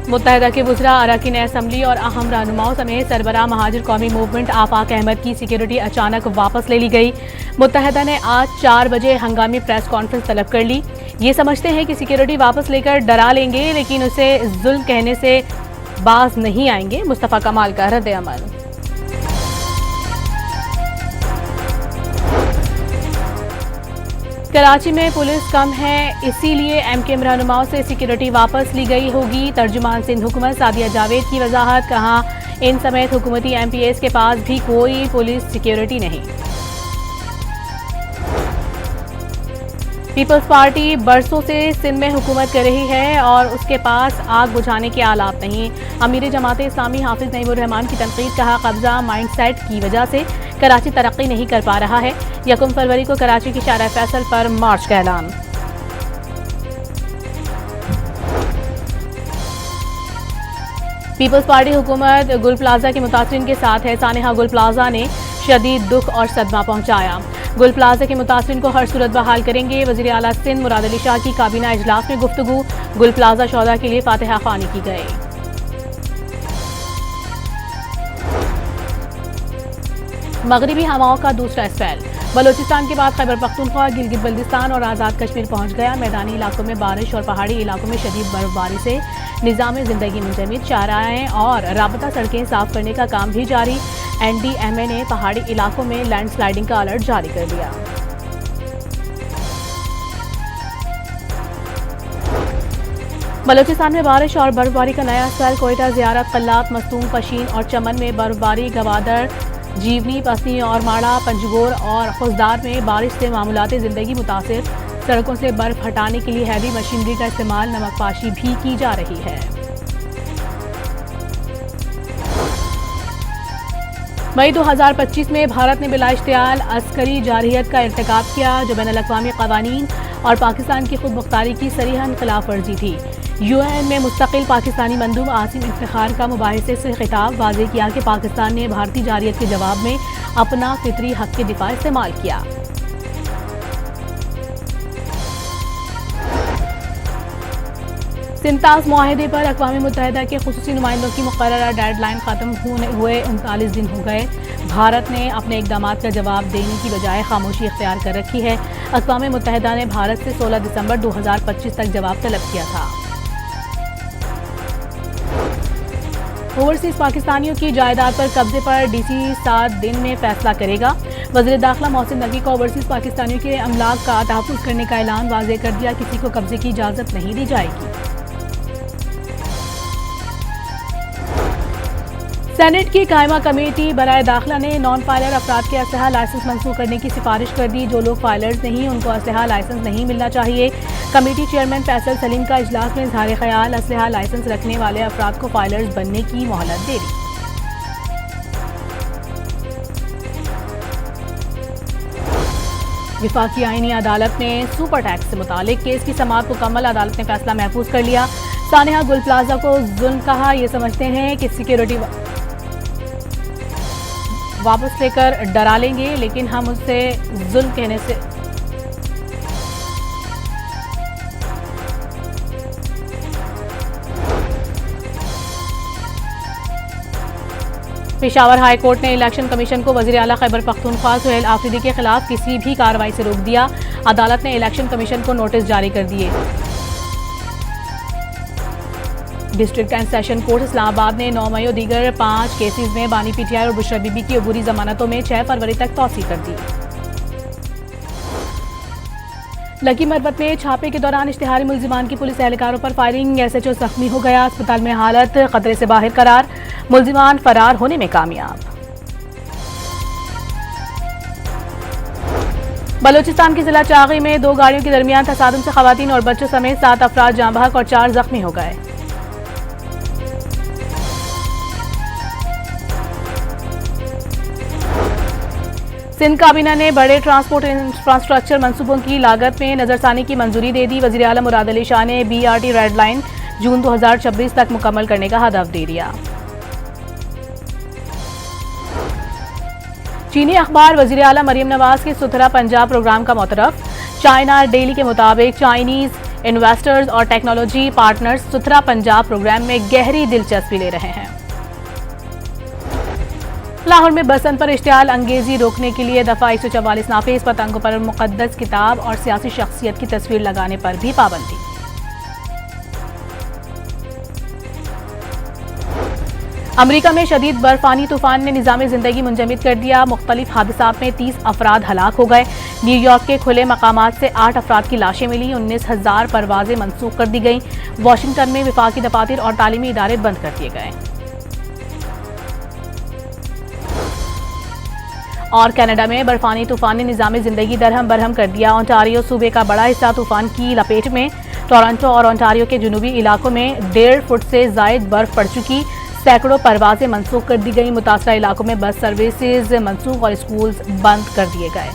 मुत्तहिदा के वुज़रा, अरकान असम्बली और अहम रहनुमाओं समेत सरबराह महाजिर कौमी मूवमेंट आफाक अहमद की सिक्योरिटी अचानक वापस ले ली गई। मुत्तहिदा ने आज 4 बजे हंगामी प्रेस कॉन्फ्रेंस तलब कर ली। ये समझते हैं कि सिक्योरिटी वापस लेकर डरा लेंगे, लेकिन उसे जुल्म कहने से बाज नहीं आएंगे। मुस्तफ़ा कमाल का रद्द अमल। कराची में पुलिस कम है, इसीलिए एमकेएम रहनुमाओं से सिक्योरिटी वापस ली गई होगी। तर्जुमान सिंध हुकूमत सादिया जावेद की वजाहत, कहा इन समेत हुकूमती एमपीएस के पास भी कोई पुलिस सिक्योरिटी नहीं। पीपल्स पार्टी बरसों से सिंध में हुकूमत कर रही है और उसके पास आग बुझाने के आलात नहीं। अमीर जमात इस्लामी हाफिज नईमुर रहमान की तनकीद, कहा कब्जा माइंडसेट की वजह से कराची तरक्की नहीं कर पा रहा है। 1 फरवरी को कराची की शारा फैसल पर मार्च का ऐलान। पीपल्स पार्टी हुकूमत गुल प्लाजा के मुतासरीन के साथ है। सानेहा गुल प्लाजा ने शदीद दुख और सदमा पहुंचाया। गुल प्लाजा के मुतासरीन को हर सूरत बहाल करेंगे। वज़ीर आला सिंध मुराद अली शाह की काबीना इजलास में गुफ्तगू, गुल प्लाजा सौदा के लिए फातिहा ख्वानी की गई। मगरिबी हवाओं का दूसरा स्पेल बलोचिस्तान के बाद खैबर पख्तूनख्वा, गिलगित बल्तिस्तान और आज़ाद कश्मीर पहुंच गया। मैदानी इलाकों में बारिश और पहाड़ी इलाकों में शदीद बर्फबारी से निज़ाम ज़िंदगी मुंजमद, चाराएं और राबता सड़कें साफ करने का काम भी जारी। एनडीएमए ने पहाड़ी इलाकों में लैंडस्लाइडिंग का अलर्ट जारी कर दिया। बलोचिस्तान में बारिश और बर्फबारी का नया स्पेल। कोयटा, ज़ियारत, कल्लात, मस्तूम, पशीन और चमन में बर्फबारी। गवादर, जीवनी, पसनी और माड़ा, पंजगोर और खुजदार में बारिश से मामूलाती ज़िंदगी मुतासिर। सड़कों से बर्फ हटाने के लिए हैवी मशीनरी का इस्तेमाल, नमकपाशी भी की जा रही है। मई 2025 में भारत ने बिला इश्तियाल अस्करी जारहियत का इर्तिकाब किया, जो बैनुल अक़वामी क़वानीन और पाकिस्तान की खुद मुख्तारी की सरीहन खिलाफ वर्जी थी। यूएन में मुस्तकिल पाकिस्तानी मंदूब आसिम इफ्तिखार का मुबाहिसे से खिताब, वाज़ेह किया कि पाकिस्तान ने भारतीय जारहियत के जवाब में अपना फितरी हक के दिफा इस्तेमाल किया। सिंतास मुआहिदे पर अक़वाम मुत्तहिदा के खुसूसी नुमाइंदों की मुक़र्ररा डेडलाइन ख़त्म हुए 39 दिन हो गए। भारत ने अपने इक़दामात का जवाब देने की बजाय खामोशी इख्तियार कर रखी है। अक़वाम मुत्तहिदा ने भारत से 16 दिसंबर 2025 तक जवाब तलब किया था। ओवरसीज पाकिस्तानियों की जायदाद पर कब्जे पर डीसी 7 दिन में फैसला करेगा। वज़ीर दाखिला मोहसिन नकवी का ओवरसीज पाकिस्तानियों के अमलाक का तहफ़्फ़ुज़ करने का ऐलान, वाज़ेह कर दिया किसी को कब्जे की इजाज़त नहीं दी जाएगी। सेनेट की कायमा कमेटी बराए दाखिला ने नॉन फाइलर अफराद के असलहा लाइसेंस मंसूख करने की सिफारिश कर दी। जो लोग फाइलर्स नहीं, उनको असलहा लाइसेंस नहीं मिलना चाहिए। कमेटी चेयरमैन फैसल सलीम का इजलास में इज़हार ख्याल, असलहा लाइसेंस रखने वाले अफराद को फाइलर्स बनने की मोहलत दे दी। विफाकी आईनी अदालत में सुपर टैक्स से मुतालिक केस की समाअत मुकम्मल, अदालत ने फैसला महफूज कर लिया। सानेहा गुल प्लाजा को जुल्म कहा, ये समझते हैं कि सिक्योरिटी वापस लेकर डरा लेंगे, लेकिन हम उससे जुल्म कहने से पेशावर हाई कोर्ट ने इलेक्शन कमीशन को वज़ीर आला खैबर पख्तूनख्वा सुहेल आफरीदी के खिलाफ किसी भी कार्रवाई से रोक दिया। अदालत ने इलेक्शन कमीशन को नोटिस जारी कर दिए। District and session court Islamabad ने 9 मई और दीगर 5 केसेस में बानी पीटीआई और बुशरा बीबी की अबूरी जमानतों में 6 फरवरी तक तौसीह कर दी। लकी मरबत में छापे के दौरान इश्तिहारी मुल्जिमान की पुलिस एहलकारों पर फायरिंग, एसएचओ जख्मी हो गया। अस्पताल में हालत खतरे से बाहर करार, मुल्जिमान फरार होने में कामयाब। बलोचिस्तान के जिला चागी में 2 गाड़ियों के दरमियान तसादुम से खवातीन और बच्चों समेत 7 अफराद जाँ बहक और 4 जख्मी हो गए। सिंध काबीना ने बड़े ट्रांसपोर्ट इंफ्रास्ट्रक्चर मंसूबों की लागत में नजरसानी की मंजूरी दे दी। वज़ीर आला मुराद अली शाह ने बीआरटी रेड लाइन जून 2026 तक मुकम्मल करने का हदफ दे दिया। चीनी अखबार वज़ीर आला मरियम नवाज के सुथरा पंजाब प्रोग्राम का मुतरफ। चाइना डेली के मुताबिक चाइनीज इन्वेस्टर्स और टेक्नोलॉजी पार्टनर्स सुथरा पंजाब प्रोग्राम में गहरी दिलचस्पी ले रहे हैं। लाहौर में बसंत पर इश्तियाल अंगेजी रोकने के लिए दफा 144 नाफिज, पतंगों पर मुकद्दस किताब और सियासी शख्सियत की तस्वीर लगाने पर भी पाबंदी। अमेरिका में शदीद बर्फानी तूफान ने निज़ाम जिंदगी मुंजमद कर दिया। मुख्तलिफ हादसात में 30 अफराद हलाक हो गए। न्यूयॉर्क के खुले मकामात से 8 अफराद की लाशें मिली। 19,000 परवाजें मनसूख कर दी गई। वाशिंगटन में विफाकी दफातर और तालीमी इदारे बंद कर दिए गए। और कनाडा में बर्फानी तूफान ने निज़ाम जिंदगी दरहम बरहम कर दिया। ओंटारियो सूबे का बड़ा हिस्सा तूफान की लपेट में। टोरंटो और ओंटारियो के जुनूबी इलाकों में 1.5 फुट से जायद बर्फ पड़ चुकी। सैकड़ों परवाजें मनसूख कर दी गई। मुतासरा इलाकों में बस सर्विसेज मनसूख और स्कूल्स बंद कर दिए गए।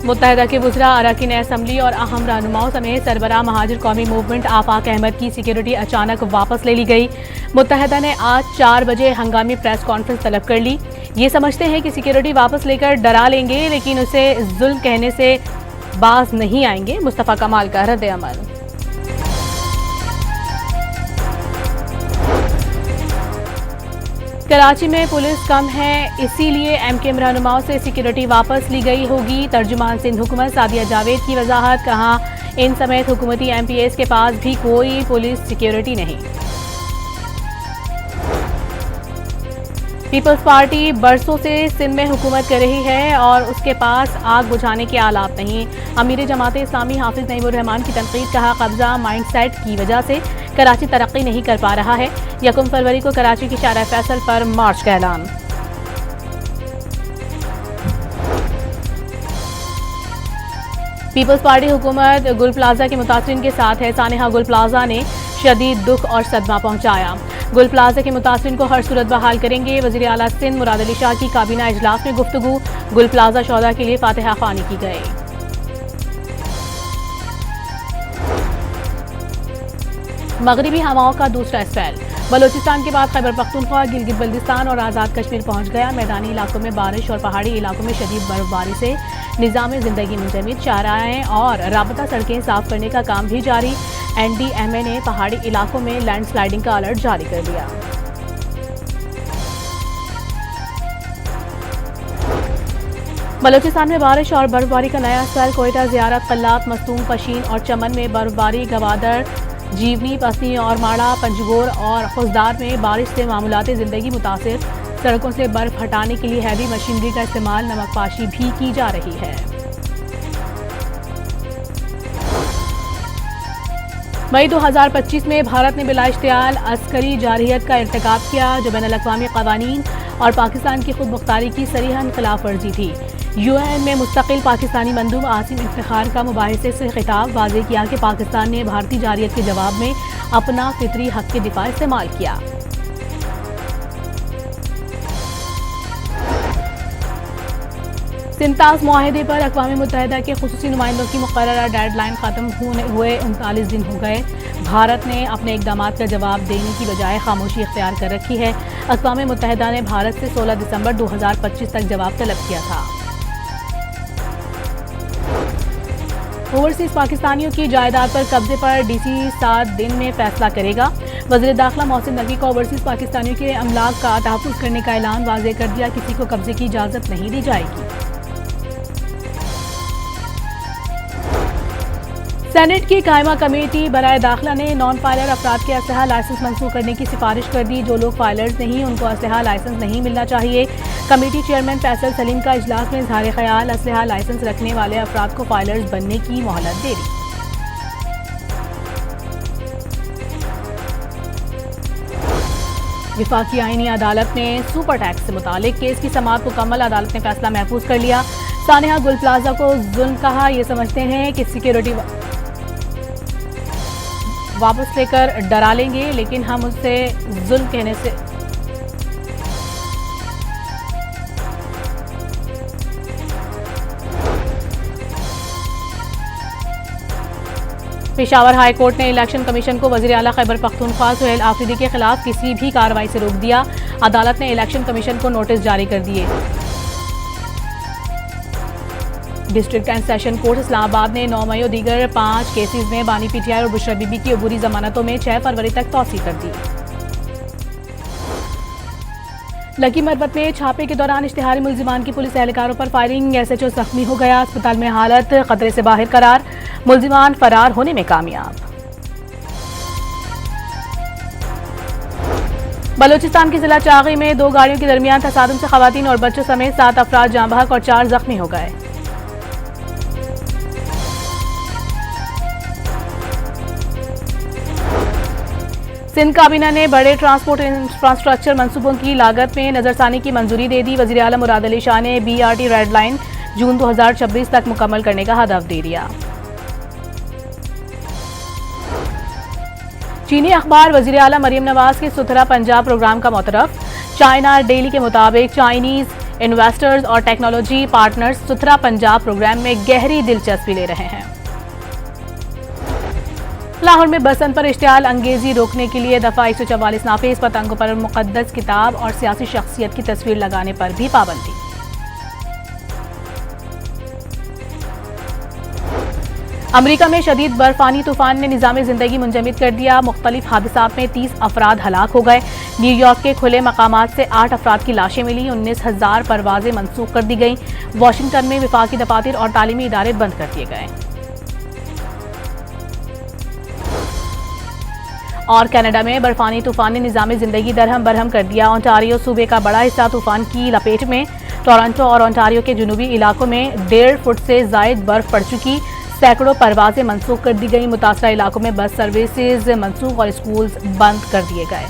मुत्तहिदा के वुज़रा, अरकान असम्बली और अहम रहनुमाओं समेत सरबराह महाजिर कौमी मूवमेंट आफाक अहमद की सिक्योरिटी अचानक वापस ले ली गई। मुत्तहिदा ने आज 4 बजे हंगामी प्रेस कॉन्फ्रेंस तलब कर ली। ये समझते हैं कि सिक्योरिटी वापस लेकर डरा लेंगे, लेकिन उसे जुल्म कहने से बाज नहीं आएंगे। मुस्तफा कमाल का रद्द अमल। कराची में पुलिस कम है, इसीलिए एमकेएम रहनुमाओं से सिक्योरिटी वापस ली गई होगी। तर्जुमान सिंध हुकूमत सादिया जावेद की वजाहत। कहा, इन समेत हुकूमती एमपीएस के पास भी कोई पुलिस सिक्योरिटी नहीं। पीपल्स पार्टी बरसों से सिंध में हुकूमत कर रही है और उसके पास आग बुझाने के आलात नहीं। अमीर जमात इस्लामी हाफिज नईमुर रहमान की तनकीद। कहा, कब्जा माइंडसेट की वजह से कराची तरक्की नहीं कर पा रहा है। 1 फरवरी को कराची की शारा फैसल पर मार्च का ऐलान। पीपल्स पार्टी हुकूमत गुल प्लाजा के मुतासरीन के साथ है। सानेहा गुल प्लाजा ने शदीद दुख और सदमा पहुंचाया। गुल प्लाजा के मुतासरीन को हर सूरत बहाल करेंगे। वज़ीर आला सिंध मुराद अली शाह की काबीना इजलास में गुफ्तगू। गुल प्लाजा शौदा के लिए फातिहा ख्वानी की गई। मगरिबी हवाओं का दूसरा स्पेल बलोचिस्तान के बाद खैबर पख्तूनख्वा, गिलगित बल्तिस्तान और आज़ाद कश्मीर पहुंच गया। मैदानी इलाकों में बारिश और पहाड़ी इलाकों में शदीद बर्फबारी से निज़ाम जिंदगी मुंजमद। शाहराहें और राबता सड़कें साफ करने का काम भी जारी। एनडीएमए ने पहाड़ी इलाकों में लैंडस्लाइडिंग का अलर्ट जारी कर दिया। बलोचिस्तान में बारिश और बर्फबारी का नया स्पेल। कोयटा, ज़ियारत, कल्लात, मस्तूम, पशीन और चमन में बर्फबारी। गवादर, जीवनी, पसनी और माड़ा, पंजगोर और खुजदार में बारिश से मामूलाती जिंदगी मुतासिर। सड़कों से बर्फ हटाने के लिए हैवी मशीनरी का इस्तेमाल। नमकपाशी भी की जा रही है। मई 2025 में भारत ने बिला इश्तियाल अस्करी जारहियत का इर्तिकाब किया, जो बैनुल-अक़वामी क़वानीन और पाकिस्तान की खुद मुख्तारी की सरीहन खिलाफ वर्जी थी। यूएन में मुस्तकिल पाकिस्तानी मंदूब आसिम इफ्तिखार का मुबाहिसे से खिताब। वाज़ेह किया कि पाकिस्तान ने भारतीय जारहियत के जवाब में अपना फितरी हक के दिफा इस्तेमाल किया। सिंतास मुआहिदे पर अक़वाम मुत्तहिदा के खुसूसी नुमाइंदों की मुक़र्ररा डेडलाइन ख़त्म हुए 39 दिन हो गए। भारत ने अपने इक़दामात का जवाब देने की बजाय खामोशी इख्तियार कर रखी है। अक़वाम मुत्तहिदा ने भारत से 16 दिसंबर 2025 तक जवाब तलब किया था। ओवरसीज पाकिस्तानियों की जायदाद पर कब्जे पर डीसी 7 दिन में फैसला करेगा। वज़ीर दाखिला मोहसिन नकवी का ओवरसीज पाकिस्तानियों के अमलाक का तहफ़्फ़ुज़ करने का ऐलान। वाज़ेह कर दिया, किसी को कब्जे की इजाज़त नहीं दी जाएगी। सेनेट की कायमा कमेटी बराए दाखिला ने नॉन फाइलर अफराद के असलहा लाइसेंस मंसूख करने की सिफारिश कर दी। जो लोग फाइलर्स नहीं, उनको असलहा लाइसेंस नहीं मिलना चाहिए। कमेटी चेयरमैन फैसल सलीम का इजलास में इज़हार ख्याल। असलहा लाइसेंस रखने वाले अफराद को फाइलर्स बनने की मोहलत दे दी। विफाकी आईनी अदालत में सुपर टैक्स से मुतालिक केस की समाअत मुकम्मल। अदालत ने फैसला महफूज कर लिया। सानेहा गुल प्लाजा को जुल्म कहा, ये समझते हैं कि सिक्योरिटी वापस लेकर डरा लेंगे, लेकिन हम उससे जुल्म कहने से पेशावर हाई कोर्ट ने इलेक्शन कमीशन को वज़ीर आला खैबर पख्तूनख्वा सुहेल आफरीदी के खिलाफ किसी भी कार्रवाई से रोक दिया। अदालत ने इलेक्शन कमीशन को नोटिस जारी कर दिए। District and session court Islamabad ने 9 मई और दीगर 5 केसेस में बानी पीटीआई और बुशरा बीबी की अबूरी जमानतों में 6 फरवरी तक तौसी कर दी। लकी मरबत में छापे के दौरान इश्तिहारी मुल्जिमान की पुलिस एहलकारों पर फायरिंग, एसएचओ जख्मी हो गया। अस्पताल में हालत खतरे से बाहर करार, मुल्जिमान फरार होने में कामयाब। बलूचिस्तान के जिला चागी में 2 गाड़ियों के दरमियान तसादुम से खवातीन और बच्चों समेत 7 अफराद जाँ बहक और 4 जख्मी हो गए। सिंध काबीना ने बड़े ट्रांसपोर्ट इंफ्रास्ट्रक्चर मंसूबों की लागत में नजरसानी की मंजूरी दे दी। वज़ीर आला मुराद अली शाह ने BRT रेड लाइन जून 2026 तक मुकम्मल करने का हदफ दे दिया। चीनी अखबार वज़ीर आला मरियम नवाज के सुथरा पंजाब प्रोग्राम का मोतरफ। चाइना डेली के मुताबिक चाइनीज इन्वेस्टर्स और टेक्नोलॉजी पार्टनर्स सुथरा पंजाब प्रोग्राम में गहरी दिलचस्पी ले रहे हैं। लाहौर में बसंत पर इश्तियाल अंगेजी रोकने के लिए दफा 144 नाफिज, पतंगों पर मुकद्दस किताब और सियासी शख्सियत की तस्वीर लगाने पर भी पाबंदी। अमरीका में शदीद बर्फानी तूफान ने निज़ाम जिंदगी मुंजमद कर दिया। मुख्तलिफ हादसात में 30 अफराद हलाक हो गए। न्यूयॉर्क के खुले मकामात से 8 अफराद की लाशें मिली। 19,000 परवाजें मनसूख कर दी गईं। वाशिंगटन में विफाकी दफातर और तालीमी इदारे बंद कर दिए गए। और कनाडा में बर्फानी तूफान ने निज़ाम जिंदगी दरहम बरहम कर दिया। ओंटारियो सूबे का बड़ा हिस्सा तूफान की लपेट में। टोरंटो और ओंटारियो के जुनूबी इलाकों में 1.5 फुट से जायद बर्फ पड़ चुकी। सैकड़ों परवाजें मनसूख कर दी गई। मुतासरा इलाकों में बस सर्विसेज मनसूख और स्कूल्स बंद कर दिए गए।